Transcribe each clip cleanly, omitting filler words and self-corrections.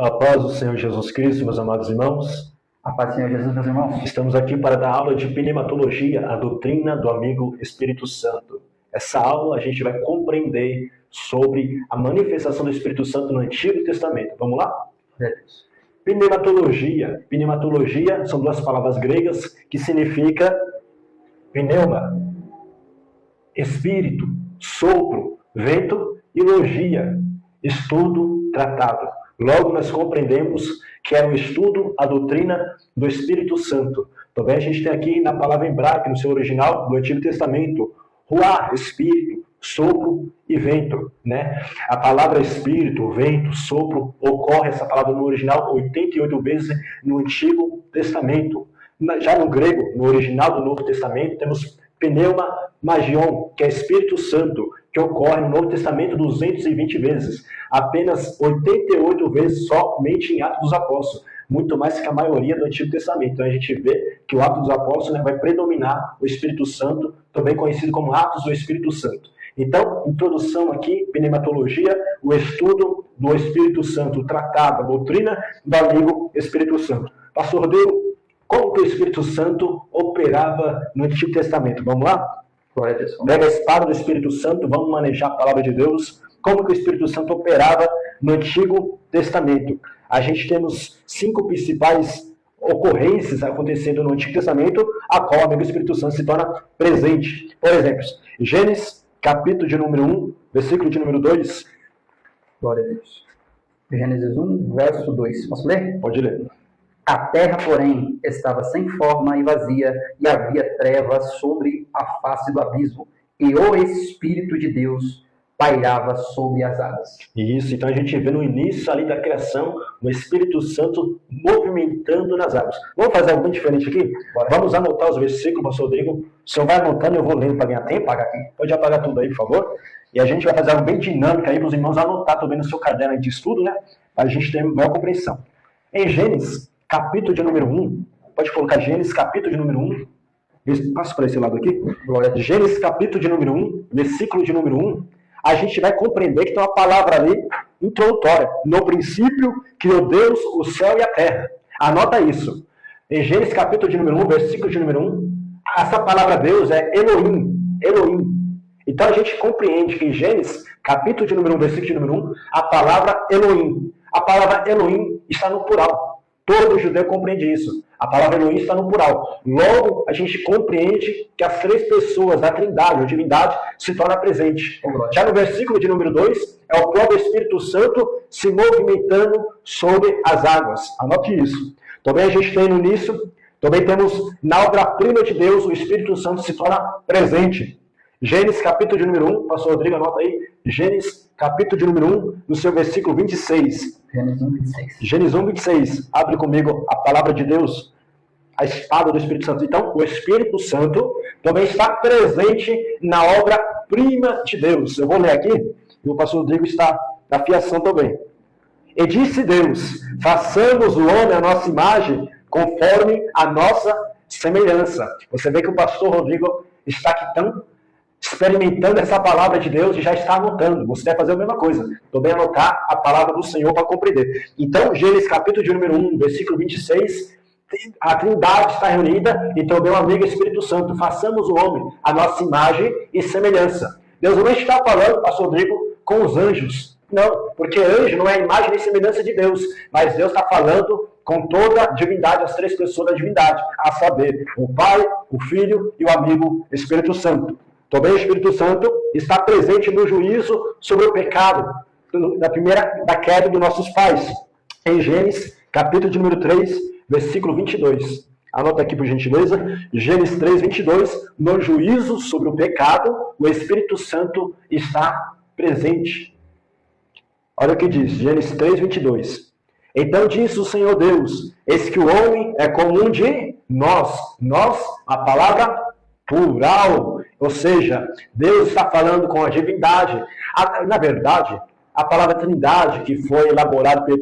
A paz do Senhor Jesus Cristo, meus amados irmãos. A paz do Senhor Jesus, meus irmãos. Estamos aqui para dar aula de pneumatologia, a doutrina do amigo Espírito Santo. Essa aula a gente vai compreender sobre a manifestação do Espírito Santo no Antigo Testamento. Vamos lá? Pneumatologia. Pneumatologia são duas palavras gregas que significa pneuma, espírito, sopro, vento e logia, estudo, tratado. Logo nós compreendemos que é um estudo, a doutrina do Espírito Santo. Também a gente tem aqui na palavra hebraica, no seu original do Antigo Testamento, ruá, espírito, sopro e vento, né? A palavra espírito, vento, sopro, ocorre essa palavra no original 88 vezes no Antigo Testamento. Já no grego, no original do Novo Testamento, temos pneuma magion, que é Espírito Santo, que ocorre no Novo Testamento 220 vezes. Apenas 88 vezes somente em Atos dos Apóstolos. Muito mais que a maioria do Antigo Testamento. Então a gente vê que o Atos dos Apóstolos, né, vai predominar o Espírito Santo, também conhecido como Atos do Espírito Santo. Então, introdução aqui, pneumatologia, o estudo do Espírito Santo, tratado, a doutrina do amigo Espírito Santo. Pastor Rodrigo, como que o Espírito Santo operava no Antigo Testamento? Vamos lá? Pega a espada do Espírito Santo, vamos manejar a palavra de Deus. Como que o Espírito Santo operava no Antigo Testamento? A gente temos 5 principais ocorrências acontecendo no Antigo Testamento, a qual o Espírito Santo se torna presente. Por exemplo, Gênesis, capítulo de número 1, versículo de número 2. Glória a Deus. Gênesis 1, verso 2. Posso ler? Pode ler. A terra, porém, estava sem forma e vazia, e havia trevas sobre a face do abismo, e o Espírito de Deus pairava sobre as águas. Isso, então a gente vê no início ali da criação, o Espírito Santo movimentando nas águas. Vamos fazer algo bem diferente aqui? Bora. Vamos anotar os versículos, pastor Rodrigo. O senhor vai anotando, eu vou lendo para ganhar tempo. Apaga aqui. Pode apagar tudo aí, por favor. E a gente vai fazer algo bem dinâmico aí para os irmãos anotar também no seu caderno de estudo, né? Para a gente ter maior compreensão. Em Gênesis, capítulo de número 1, pode colocar Gênesis, capítulo de número 1, passa para esse lado aqui. Gênesis, capítulo de número 1, versículo de número 1, a gente vai compreender que tem uma palavra ali introdutória. No princípio, criou Deus o céu e a terra. Anota isso. Em Gênesis, capítulo de número 1, versículo de número 1, essa palavra Deus é Elohim. Elohim. Então a gente compreende que em Gênesis, capítulo de número 1, versículo de número 1, a palavra Elohim. A palavra Elohim está no plural. Todo judeu compreende isso. A palavra Elohim está no plural. Logo, a gente compreende que as 3 pessoas da Trindade, ou divindade, se tornam presentes. Já no versículo de número 2, é o próprio Espírito Santo se movimentando sobre as águas. Anote isso. Também a gente tem no início, também temos na obra-prima de Deus, o Espírito Santo se torna presente. Gênesis, capítulo de número 1, pastor Rodrigo, anota aí. Gênesis, capítulo de número 1, no seu versículo 26. Gênesis 1, 26. Gênesis 1, 26. Abre comigo a palavra de Deus, a espada do Espírito Santo. Então, o Espírito Santo também está presente na obra-prima de Deus. Eu vou ler aqui, e o pastor Rodrigo está na fiação também. E disse Deus, façamos o homem à nossa imagem, conforme a nossa semelhança. Você vê que o pastor Rodrigo está aqui tão experimentando essa palavra de Deus e já está anotando. Você deve fazer a mesma coisa. Também anotar a palavra do Senhor para compreender. Então, Gênesis capítulo de número 1, versículo 26, a Trindade está reunida e também o amigo Espírito Santo. Façamos o homem a nossa imagem e semelhança. Deus não está falando, pastor Rodrigo, com os anjos. Não, porque anjo não é a imagem nem semelhança de Deus. Mas Deus está falando com toda a divindade, as 3 pessoas da divindade. A saber, o Pai, o Filho e o amigo Espírito Santo. Também o Espírito Santo está presente no juízo sobre o pecado, da queda dos nossos pais. Em Gênesis, capítulo de número 3, versículo 22. Anota aqui por gentileza. Gênesis 3, 22. No juízo sobre o pecado, o Espírito Santo está presente. Olha o que diz, Gênesis 3, 22. Então disse o Senhor Deus, eis que o homem é como um de nós. Nós, a palavra plural. Ou seja, Deus está falando com a divindade. Na verdade, a palavra Trindade, que foi elaborada pelo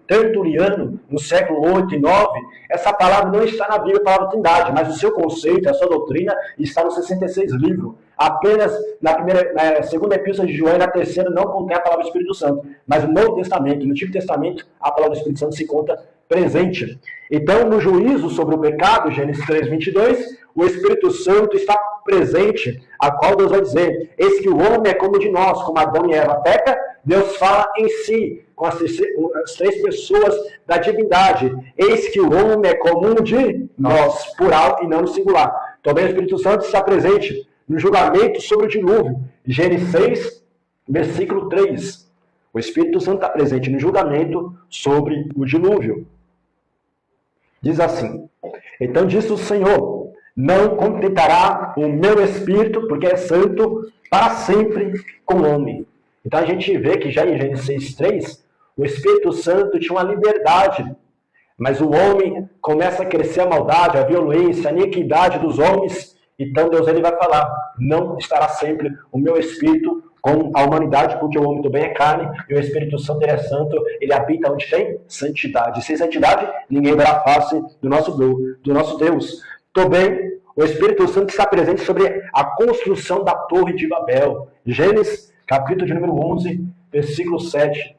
Tertuliano no século 8 e 9, essa palavra não está na Bíblia, a palavra Trindade, mas o seu conceito, a sua doutrina está nos 66 livros. Apenas na segunda epístola de João e na terceira não contém a palavra do Espírito Santo. Mas no Novo Testamento, no Antigo Testamento, a palavra do Espírito Santo se conta presente. Então, no juízo sobre o pecado, Gênesis 3:22, o Espírito Santo está presente, a qual Deus vai dizer: eis que o homem é como de nós, como Adão e Eva peca, Deus fala em si, com as três pessoas da divindade. Eis que o homem é como um de nós, plural e não no singular. Também o Espírito Santo está presente no julgamento sobre o dilúvio. Gênesis 6, versículo 3. O Espírito Santo está presente no julgamento sobre o dilúvio. Diz assim: então disse o Senhor: não contentará o meu Espírito, porque é santo, para sempre com o homem. Então a gente vê que já em Gênesis 6:3, o Espírito Santo tinha uma liberdade, mas o homem começa a crescer a maldade, a violência, a iniquidade dos homens. Então Deus ele vai falar: não estará sempre o meu Espírito com a humanidade, porque o homem também é carne, e o Espírito Santo ele é santo, ele habita onde tem santidade. Sem santidade, ninguém verá a face do nosso Deus. Também o Espírito Santo está presente sobre a construção da Torre de Babel. Gênesis, capítulo de número 11, versículo 7.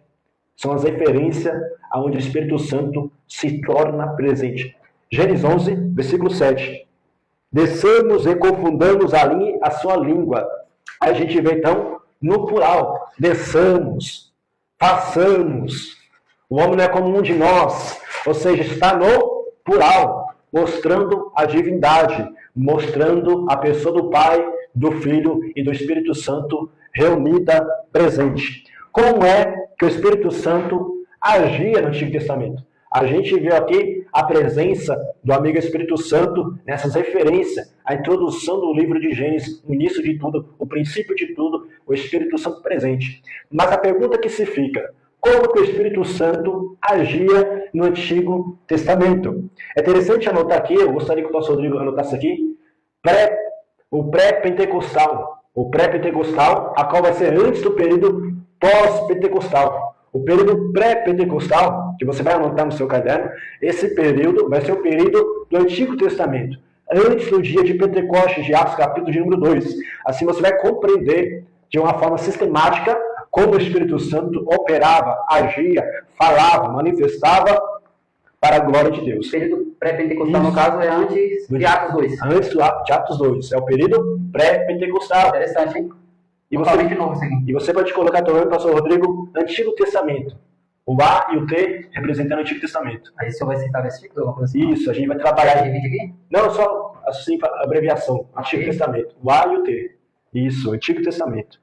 São as referências aonde o Espírito Santo se torna presente. Gênesis 11, versículo 7. Desçamos e confundamos a sua língua. Aí a gente vê então no plural: desçamos, façamos. O homem não é como um de nós, ou seja, está no plural, mostrando a divindade, mostrando a pessoa do Pai, do Filho e do Espírito Santo reunida, presente. Como é que o Espírito Santo agia no Antigo Testamento? A gente viu aqui a presença do amigo Espírito Santo nessas referências, a introdução do livro de Gênesis, o início de tudo, o princípio de tudo, o Espírito Santo presente. Mas a pergunta que se fica: como que o Espírito Santo agia no Antigo Testamento? É interessante anotar aqui, eu gostaria que o pastor Rodrigo anotasse aqui, o pré-pentecostal. O pré-pentecostal, a qual vai ser antes do período pós-pentecostal. O período pré-pentecostal, que você vai anotar no seu caderno, esse período vai ser o período do Antigo Testamento, antes do dia de Pentecostes, de Atos, capítulo de número 2. Assim você vai compreender de uma forma sistemática como o Espírito Santo operava, agia, falava, manifestava para a glória de Deus. O período pré-pentecostal, no caso, é antes de Atos 2. Antes de Atos 2. É o período pré-pentecostal. Interessante, hein? E você pode colocar também, pastor Rodrigo, Antigo Testamento. O A e o T representando o Antigo Testamento. Aí o senhor vai citar versículo? Alguma coisa assim? Isso, a gente vai trabalhar. Divide aqui? Não, só assim, a abreviação. Antigo Testamento. O A e o T. Isso, Antigo Testamento.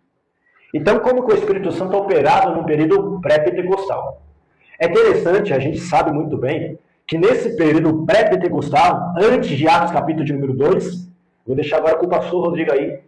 Então, como que o Espírito Santo operava no período pré-pentecostal? É interessante, a gente sabe muito bem, que nesse período pré-pentecostal, antes de Atos capítulo de número 2, vou deixar agora com o pastor Rodrigo aí,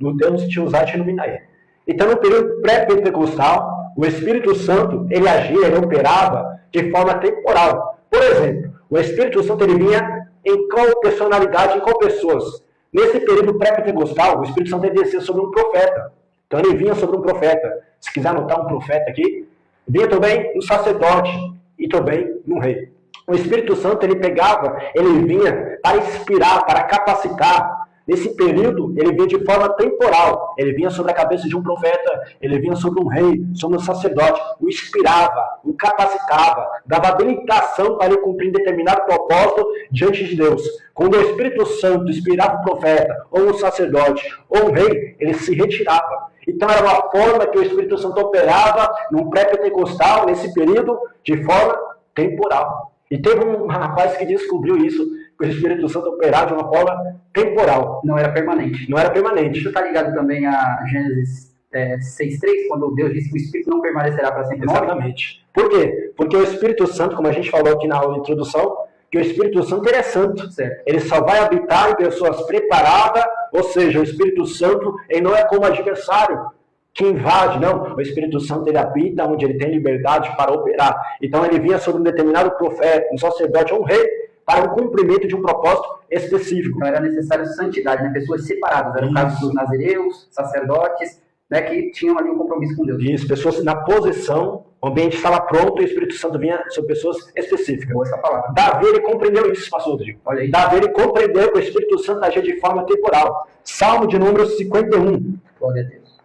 no Deus te usar e te iluminar aí. Então, no período pré-pentecostal, o Espírito Santo, ele agia, ele operava de forma temporal. Por exemplo, o Espírito Santo, ele vinha em qual personalidade, em qual pessoas? Nesse período pré-pentecostal, o Espírito Santo, ele descia sobre um profeta. Então, ele vinha sobre um profeta. Se quiser anotar um profeta aqui, vinha também um sacerdote e também um rei. O Espírito Santo, ele vinha para inspirar, para capacitar. Nesse período, ele vinha de forma temporal. Ele vinha sobre a cabeça de um profeta, ele vinha sobre um rei, sobre um sacerdote, o inspirava, o capacitava, dava habilitação para ele cumprir determinado propósito diante de Deus. Quando o Espírito Santo inspirava um profeta, ou um sacerdote, ou um rei, ele se retirava. Então era uma forma que o Espírito Santo operava num pré-pentecostal, nesse período, de forma temporal. E teve um rapaz que descobriu isso, que o Espírito Santo operava de uma forma temporal. Não era permanente. Não era permanente. Isso está ligado também a Gênesis 6:3, quando Deus disse que o Espírito não permanecerá para sempre. Exatamente. Por quê? Porque o Espírito Santo, como a gente falou aqui na aula de introdução, que o Espírito Santo ele é santo. Certo. Ele só vai habitar em pessoas preparadas, ou seja, o Espírito Santo ele não é como adversário que invade, não. O Espírito Santo ele habita onde ele tem liberdade para operar. Então ele vinha sobre um determinado profeta, um sacerdote ou um rei, para o cumprimento de um propósito específico. Então era necessário santidade, né? Pessoas separadas. Era o caso dos nazireus, sacerdotes, né? Que tinham ali um compromisso com Deus. Isso, pessoas na posição O ambiente estava pronto e o Espírito Santo vinha sobre pessoas específicas. Boa essa palavra. Davi, ele compreendeu isso, pastor Rodrigo. Olha aí. Davi, ele compreendeu que o Espírito Santo agia de forma temporal. Salmo de número 51, Glória a Deus.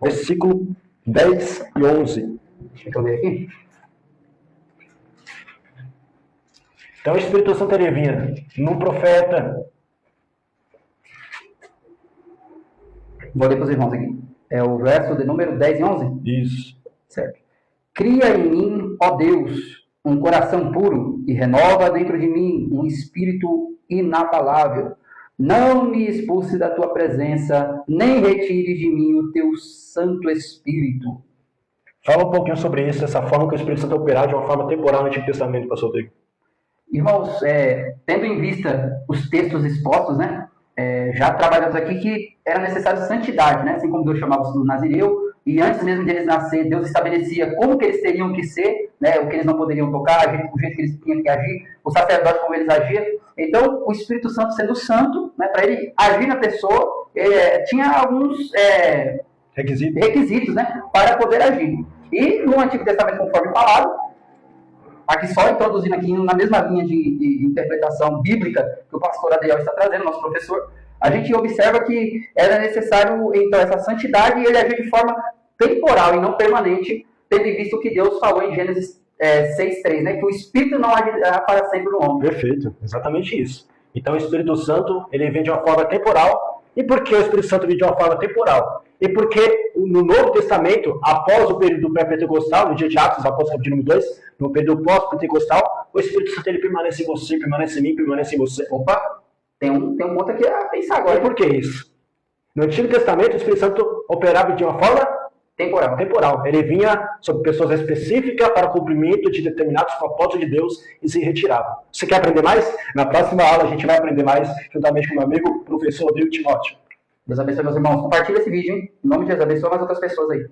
versículo 10 e 11. Deixa eu ver aqui. Então o Espírito Santo ele vinha num profeta. Vou ler para os irmãos aqui. É o verso de número 10 e 11? Isso. Certo. Cria em mim, ó Deus, um coração puro e renova dentro de mim um espírito inabalável. Não me expulse da tua presença, nem retire de mim o teu Santo Espírito. Fala um pouquinho sobre isso, essa forma que o Espírito Santo operar de uma forma temporal no Antigo Testamento, pastor Rodrigo. Irmãos, tendo em vista os textos expostos, né, já trabalhamos aqui que era necessário santidade, né, assim como Deus chamava o Nazireu, e antes mesmo de eles nascer, Deus estabelecia como que eles teriam que ser, né, o que eles não poderiam tocar, o jeito que eles tinham que agir, o sacerdote como eles agiam. Então, o Espírito Santo sendo santo, né, para ele agir na pessoa, tinha alguns requisitos, né, para poder agir. E no Antigo Testamento, conforme falado, aqui só introduzindo aqui na mesma linha de interpretação bíblica que o pastor Adriel está trazendo, nosso professor, a gente observa que era necessário, então, essa santidade e ele agir de forma temporal e não permanente, tendo em vista o que Deus falou em Gênesis 6:3, né? Que o Espírito não agirá para sempre no homem. Perfeito, exatamente isso. Então o Espírito Santo, ele vem de uma forma temporal. E por que o Espírito Santo vem de uma forma temporal? E porque no Novo Testamento, após o período pré-pentecostal, no dia de Atos, após o capítulo 2, no período pós-pentecostal, o Espírito Santo ele permanece em você, permanece em mim, permanece em você. Opa, tem um ponto aqui a pensar agora. E por que isso? No Antigo Testamento, o Espírito Santo operava de uma forma temporal. Ele vinha sobre pessoas específicas para o cumprimento de determinados propósitos de Deus e se retirava. Você quer aprender mais? Na próxima aula a gente vai aprender mais, juntamente com o meu amigo, professor Rodrigo Timóteo. Deus abençoe, meus irmãos. Compartilha esse vídeo, hein? Em nome de Deus, abençoe mais outras pessoas aí.